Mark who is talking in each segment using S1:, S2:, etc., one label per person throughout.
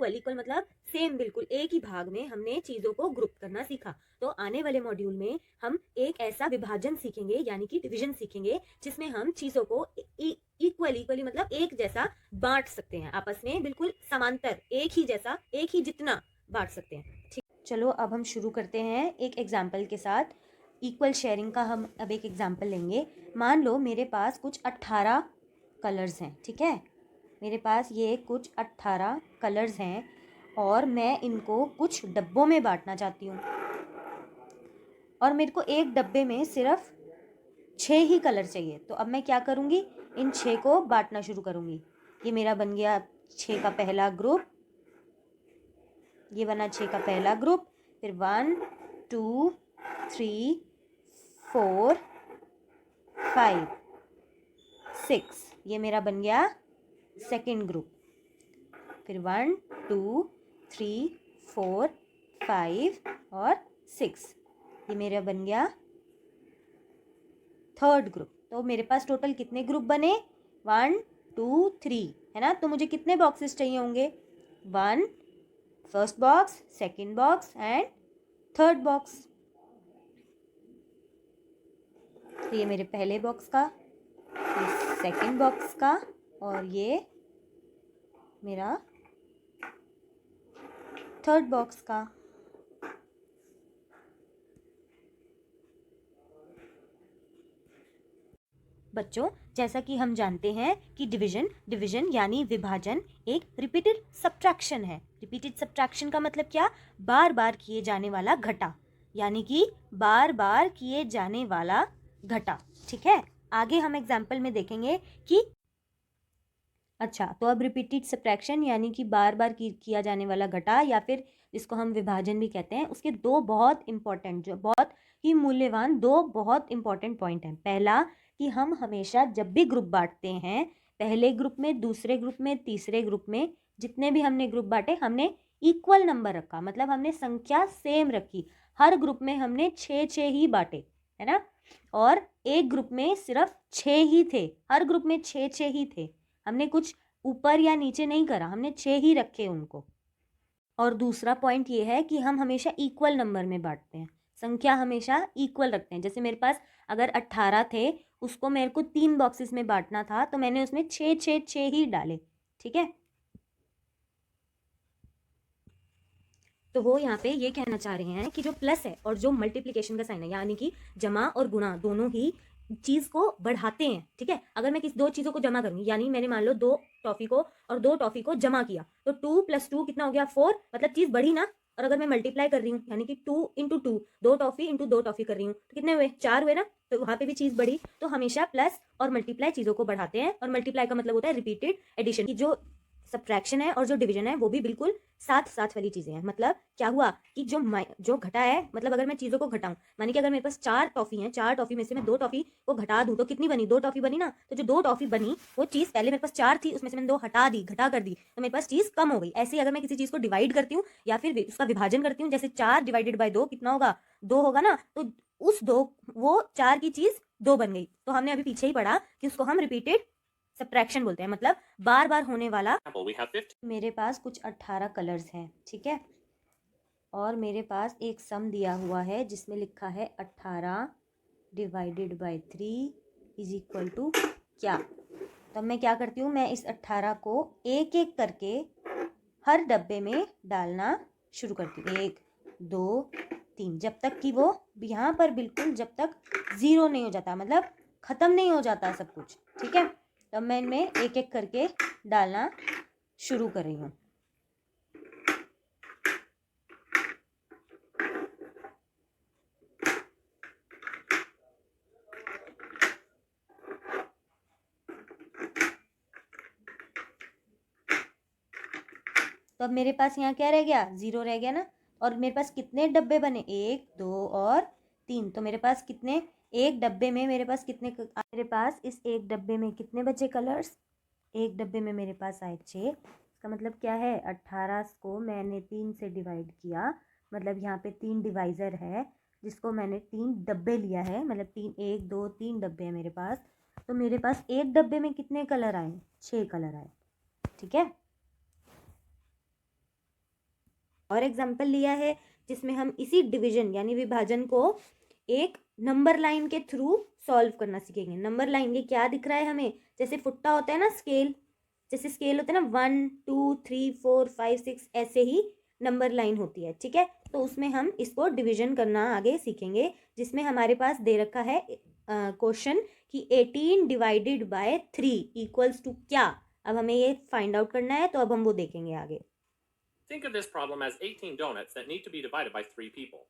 S1: Equal, equal मतलब same, बिल्कुल एक ही भाग में हमने चीजों को ग्रुप करना सीखा। तो आने वाले मॉड्यूल में हम एक ऐसा विभाजन सीखेंगे यानी कि डिवीजन सीखेंगे जिसमें हम चीजों को इक्वली मतलब एक जैसा बांट सकते हैं, आपस में बिल्कुल समांतर, एक ही जैसा, एक ही जितना बांट सकते हैं। ठीक, चलो अब हम शुरू करते हैं एक एग्जाम्पल के साथ। इक्वल शेयरिंग का हम अब एक एग्जाम्पल लेंगे। मान लो मेरे पास कुछ 18 कलर्स हैं, ठीक है, मेरे पास ये कुछ 18 कलर्स हैं और मैं इनको कुछ डब्बों में बांटना चाहती हूँ और मेरे को एक डब्बे में सिर्फ 6 ही कलर चाहिए। तो अब मैं क्या करूँगी, इन 6 को बांटना शुरू करूँगी। ये मेरा बन गया 6 का पहला ग्रुप, ये बना 6 का पहला ग्रुप, फिर 1 2 3 4 5 6, ये मेरा बन गया सेकेंड ग्रुप, फिर 1 2 3 4 5 और 6, ये मेरा बन गया थर्ड ग्रुप। तो मेरे पास टोटल कितने ग्रुप बने, 1 2 3, है ना। तो मुझे कितने बॉक्सेस चाहिए होंगे, 1 first box, second box and third box. तो ये मेरे पहले बॉक्स का, ये सेकेंड बॉक्स का और ये मेरा थर्ड बॉक्स का। बच्चों, जैसा कि हम जानते हैं कि डिवीजन यानी विभाजन एक रिपीटेड सब्ट्रैक्शन है। रिपीटेड सब्ट्रैक्शन का मतलब क्या, बार बार किए जाने वाला घटा, यानी कि बार बार किए जाने वाला घटा। ठीक है, आगे हम एग्जाम्पल में देखेंगे कि अच्छा, तो अब रिपीटेड सब्ट्रैक्शन यानी कि बार बार किया जाने वाला घटा या फिर जिसको हम विभाजन भी कहते हैं, उसके दो बहुत इंपॉर्टेंट, जो बहुत ही मूल्यवान दो बहुत इंपॉर्टेंट पॉइंट हैं। पहला कि हम हमेशा जब भी ग्रुप बांटते हैं, पहले ग्रुप में, दूसरे ग्रुप में, तीसरे ग्रुप में, जितने भी हमने ग्रुप बांटे, हमने इक्वल नंबर रखा, मतलब हमने संख्या सेम रखी। हर ग्रुप में हमने 6 ही बांटे, है ना, और एक ग्रुप में सिर्फ 6 ही थे, हर ग्रुप में 6 ही थे। हमने कुछ ऊपर या नीचे नहीं करा, हमने 6 ही रखे उनको। और दूसरा पॉइंट ये है कि हम हमेशा इक्वल नंबर में बांटते हैं, संख्या हमेशा इक्वल रखते हैं। जैसे मेरे पास अगर 18 थे, उसको मेरे को 3 बॉक्सेस में बांटना था, तो मैंने उसमें 6 ही डाले। ठीक है, तो वो यहाँ पे ये कहना चाह रहे हैं कि जो प्लस है और जो मल्टीप्लिकेशन का साइन है, यानी कि जमा और गुणा दोनों ही चीज को बढ़ाते हैं। ठीक है, अगर मैं किसी दो चीजों को जमा करूंगी, यानी मैंने मान लो 2 टॉफी को और 2 टॉफी को जमा किया, तो 2 + 2 कितना हो गया, 4, मतलब चीज बढ़ी ना। और अगर मैं मल्टीप्लाई कर रही हूँ, यानी कि 2 × 2, 2 टॉफी × 2 टॉफी कर रही हूँ, तो कितने हुए, 4 हुए ना। तो वहां पे भी चीज बढ़ी। तो हमेशा प्लस और मल्टीप्लाई चीजों को बढ़ाते हैं, और मल्टीप्लाई का मतलब होता है रिपीटेड एडिशन की। जो सब्ट्रैक्शन है और जो डिवीजन है वो भी बिल्कुल साथ साथ वाली चीजें हैं। मतलब क्या हुआ कि जो घटा है, मतलब अगर मैं चीजों को घटाऊं, मानी कि अगर मेरे पास 4 टॉफी हैं, 4 टॉफी में से मैं 2 टॉफी को घटा दूं, तो कितनी बनी, 2 टॉफी बनी ना। तो जो 2 टॉफी बनी, वो चीज पहले मेरे पास 4 थी, उसमें से मैंने 2 हटा दी, घटा कर दी, तो मेरे पास चीज कम हो गई। ऐसे ही अगर मैं किसी चीज को डिवाइड करती हूँ या फिर उसका विभाजन करती हूँ, जैसे 4 / 2 कितना होगा, 2 होगा ना, तो उस 2, वो 4 की चीज 2 बन गई। तो हमने अभी पीछे ही पढ़ा कि उसको हम रिपीटेड सब्ट्रैक्शन बोलते हैं, मतलब बार बार होने वाला। मेरे पास कुछ 18 कलर्स हैं, ठीक है, और मेरे पास एक सम दिया हुआ है जिसमें लिखा है 18 / 3 = क्या। तो मैं क्या करती हूँ, मैं इस 18 को एक एक करके हर डब्बे में डालना शुरू करती हूँ, 1 2 3, जब तक कि वो यहाँ पर बिल्कुल, जब तक 0 नहीं हो जाता, मतलब खत्म नहीं हो जाता सब कुछ। ठीक है, तब मैं इनमें एक एक करके डालना शुरू कर रही हूँ। तो अब मेरे पास यहाँ क्या रह गया, 0 रह गया ना। और मेरे पास कितने डब्बे बने, 1 2 और 3। तो मेरे पास कितने, एक डब्बे में मेरे पास कितने, मेरे पास इस एक डब्बे में कितने बचे कलर्स, एक डब्बे में मेरे पास आए 6। इसका मतलब क्या है, 18 को मैंने 3 से डिवाइड किया, मतलब यहाँ पे 3 डिवाइज़र है जिसको मैंने 3 डब्बे लिया है, मतलब 3 1 2 3 डब्बे हैं मेरे पास। तो मेरे पास एक डब्बे में कितने कलर आए, 6 कलर आए। ठीक है, और एग्जाम्पल लिया है जिसमें हम इसी डिवीजन यानी विभाजन को एक नंबर लाइन के थ्रू सॉल्व करना सीखेंगे। नंबर लाइन ये क्या दिख रहा है हमें, जैसे फुट्टा होता है ना स्केल, जैसे स्केल होता है ना 1 2 3 4 5 6 ऐसे ही नंबर लाइन होती है, ठीक है। तो उसमें हम इसको डिवीजन करना आगे सीखेंगे, जिसमें हमारे पास दे रखा है क्वेश्चन कि 18 डिवाइडेड बाय 3 इक्वल्स टू क्या। अब हमें ये फाइंड आउट करना है, तो अब हम वो देखेंगे आगे।
S2: Think of this problem as 18 donuts that need to be divided by 3 people.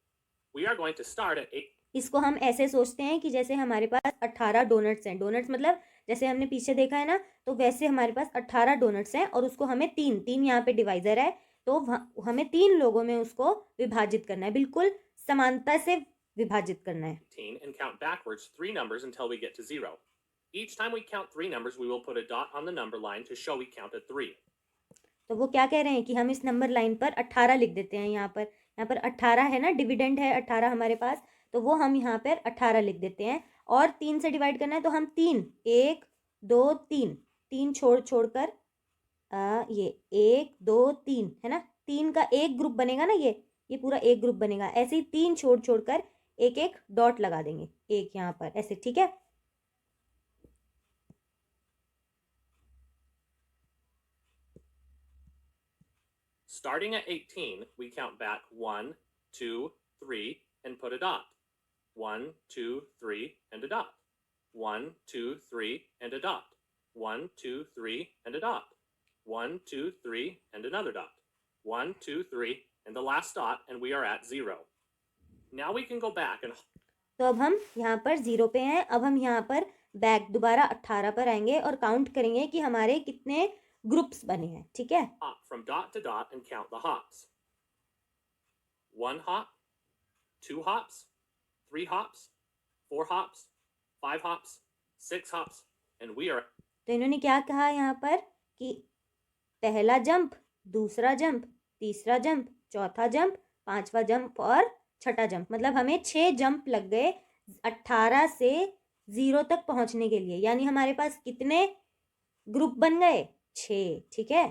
S2: We are going to start at 8.
S1: इसको हम ऐसे सोचते हैं कि जैसे हमारे पास 18 डोनट्स हैं, डोनट्स मतलब जैसे हमने पीछे देखा है ना, तो वैसे हमारे पास 18 डोनट्स हैं और उसको हमें तीन यहाँ पे डिवाइजर है, तो हमें 3 लोगों में उसको विभाजित करना है, बिल्कुल समानता से विभाजित करना है।
S2: 18 and count backwards 3 numbers until we get to 0. Each time we count 3 numbers, we will put a dot on the number line to show we counted 3.
S1: तो वो क्या कह रहे हैं कि हम इस नंबर लाइन पर 18 लिख देते हैं। यहाँ पर 18 है ना, डिविडेंड है 18 हमारे पास, तो वो हम यहाँ पर 18 लिख देते हैं। और 3 से डिवाइड करना है तो हम 3 1 2 3 छोड़ कर ये 1 2 3 है ना, 3 का एक ग्रुप बनेगा ना, ये पूरा एक ग्रुप बनेगा। ऐसे ही 3 छोड़ कर एक एक डॉट लगा देंगे, एक यहाँ पर ऐसे, ठीक है।
S2: Starting at 18, we count back 1 2 3 and put a dot. 1 2 3 and a dot. 1 2 3 and a dot. 1 2 3 and a dot. 1 2 3 and another dot. 1 2 3 and the last dot, and we are at 0. Now we can go back and
S1: तो अब हम यहाँ पर 0 पे हैं। अब हम यहाँ पर बैक दोबारा 18 पर आएंगे और काउंट करेंगे कि हमारे कितने ग्रुप्स बने हैं, ठीक है।
S2: hop from dot to dot and count the hops. 1 hop, 2 hops, 3 hops, 4 hops, 5 hops, 6 hops, and we are.
S1: तो इन्होंने क्या कहा यहाँ पर कि पहला जंप, दूसरा जंप, तीसरा जंप, चौथा जंप, पांचवा जंप और छठा जंप, मतलब हमें 6 जंप लग गए 18 से 0 तक पहुंचने के लिए। यानी हमारे पास कितने ग्रुप बन गए, 6, ठीक है।